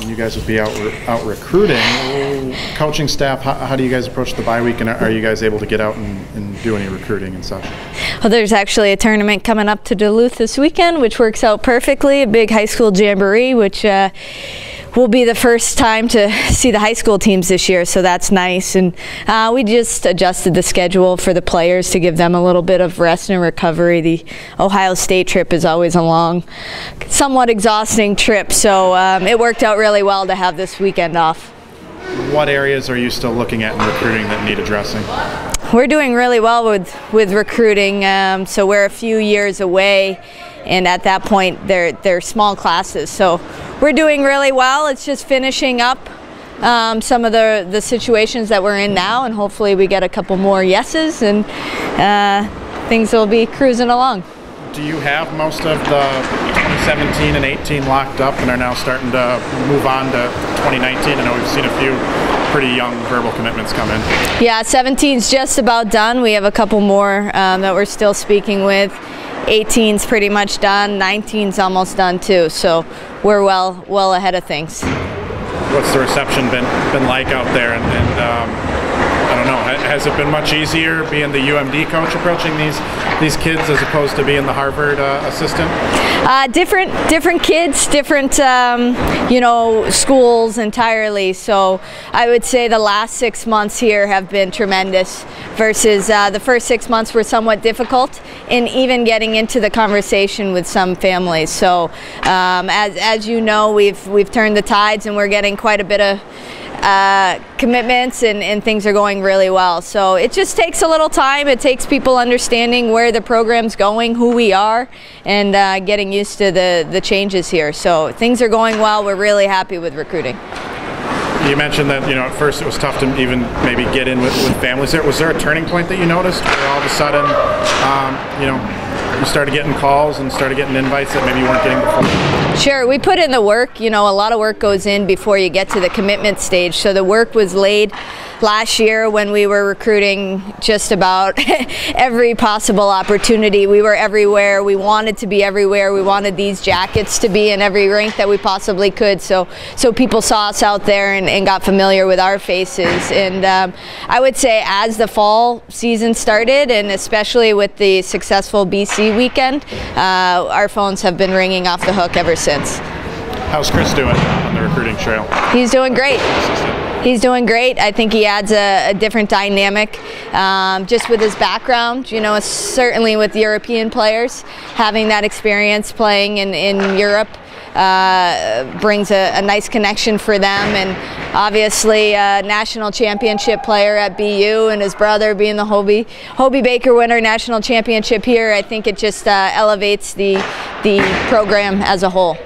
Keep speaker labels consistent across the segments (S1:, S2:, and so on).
S1: and you guys would be out recruiting. Coaching staff, how do you guys approach the bye week, and are you guys able to get out and do any recruiting and such?
S2: Well, there's actually a tournament coming up to Duluth this weekend, which works out perfectly, a big high school jamboree, which will be the first time to see the high school teams this year, so that's nice. And we just adjusted the schedule for the players to give them a little bit of rest and recovery. The Ohio State trip is always a long, somewhat exhausting trip, so it worked out really well to have this weekend off.
S1: What areas are you still looking at in recruiting that need addressing?
S2: We're doing really well with recruiting, so we're a few years away, and at that point they're small classes, so we're doing really well. It's just finishing up some of the situations that we're in now, and hopefully we get a couple more yeses, and things will be cruising along.
S1: Do you have most of the 2017 and 18 locked up and are now starting to move on to 2019? I know we've seen a few pretty young verbal commitments come in.
S2: Yeah, 17's just about done. We have a couple more that we're still speaking with. 18's pretty much done. 19's almost done too. So we're well ahead of things.
S1: What's the reception been like out there? And I don't know, has it been much easier being the UMD coach approaching these kids as opposed to being the Harvard assistant?
S2: Different kids, different schools entirely. So I would say the last 6 months here have been tremendous versus the first 6 months were somewhat difficult in even getting into the conversation with some families. So as you know, we've turned the tides and we're getting quite a bit of commitments, and things are going really well. So it just takes a little time. It takes people understanding where the program's going, who we are, and getting used to the changes here. So things are going well. We're really happy with recruiting.
S1: You mentioned that at first it was tough to even maybe get in with families there. Was there a turning point that you noticed where all of a sudden you started getting calls and started getting invites that maybe you weren't getting before?
S2: Sure, we put in the work. A lot of work goes in before you get to the commitment stage. So the work was laid last year when we were recruiting just about every possible opportunity. We were everywhere. We wanted to be everywhere. We wanted these jackets to be in every rink that we possibly could. So people saw us out there and got familiar with our faces. And I would say as the fall season started, and especially with the successful BC weekend, our phones have been ringing off the hook ever since.
S1: How's Chris doing on the recruiting trail?
S2: He's doing great. He's doing great. I think he adds a different dynamic just with his background, certainly with European players. Having that experience playing in Europe brings a nice connection for them, and obviously a national championship player at BU, and his brother being the Hobie Baker winner national championship here. I think it just elevates the program as a whole.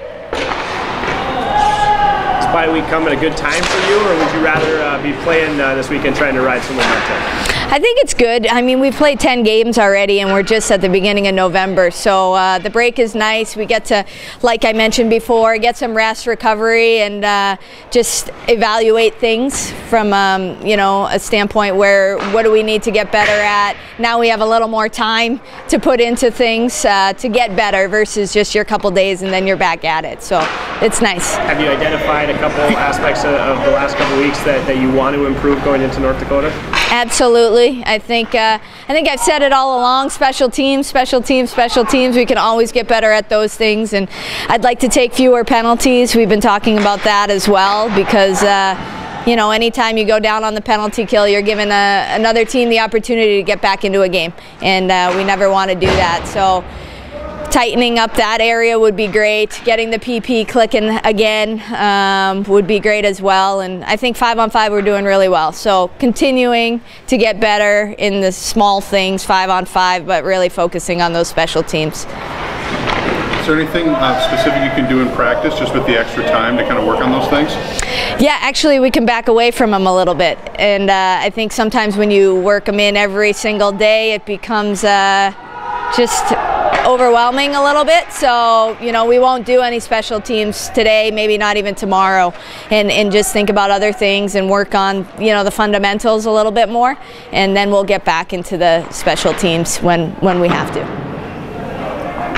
S3: Bye week come at a good time for you, or would you rather be playing this weekend trying to ride some momentum?
S2: I think it's good. I mean, we've played 10 games already, and we're just at the beginning of November. So the break is nice. We get to, like I mentioned before, get some rest, recovery, and just evaluate things from a standpoint where what do we need to get better at. Now we have a little more time to put into things to get better versus just your couple days and then you're back at it. So it's nice.
S3: Have you identified a couple aspects of the last couple weeks that you want to improve going into North Dakota?
S2: Absolutely. I think I've said it all along. Special teams, special teams, special teams. We can always get better at those things, and I'd like to take fewer penalties. We've been talking about that as well because anytime you go down on the penalty kill, you're giving another team the opportunity to get back into a game, and we never want to do that. So tightening up that area would be great. Getting the PP clicking again would be great as well. And I think 5-on-5 we're doing really well. So continuing to get better in the small things, 5-on-5, but really focusing on those special teams.
S4: Is there anything specific you can do in practice just with the extra time to kind of work on those things?
S2: Yeah, actually we can back away from them a little bit. And I think sometimes when you work them in every single day, it becomes just overwhelming a little bit. So we won't do any special teams today, maybe not even tomorrow, and just think about other things and work on the fundamentals a little bit more, and then we'll get back into the special teams when we have to.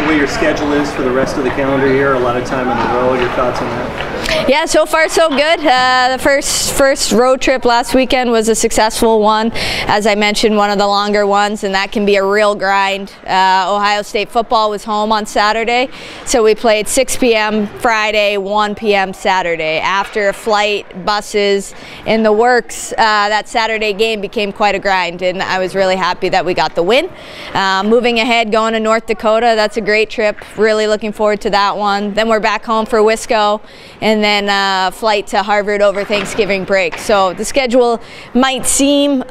S3: The way your schedule is for the rest of the calendar year, a lot of time on the road, your thoughts on that?
S2: Yeah, so far so good. The first road trip last weekend was a successful one. As I mentioned, one of the longer ones, and that can be a real grind. Ohio State football was home on Saturday, so we played 6 p.m. Friday, 1 p.m. Saturday. After a flight, buses, in the works, that Saturday game became quite a grind, and I was really happy that we got the win. Moving ahead, going to North Dakota, that's a great trip. Really looking forward to that one. Then we're back home for Wisco, and then flight to Harvard over Thanksgiving break. So the schedule might seem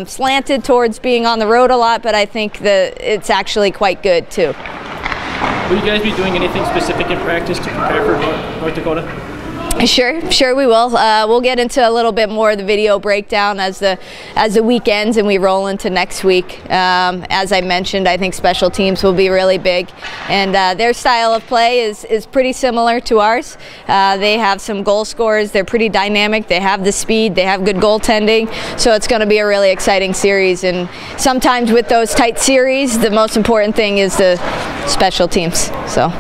S2: slanted towards being on the road a lot, but I think that it's actually quite good too.
S5: Will you guys be doing anything specific in practice to prepare for North Dakota?
S2: Sure we will. We'll get into a little bit more of the video breakdown as the week ends and we roll into next week. As I mentioned, I think special teams will be really big, and their style of play is pretty similar to ours. They have some goal scorers. They're pretty dynamic. They have the speed. They have good goaltending. So it's going to be a really exciting series. And sometimes with those tight series, the most important thing is the special teams. So.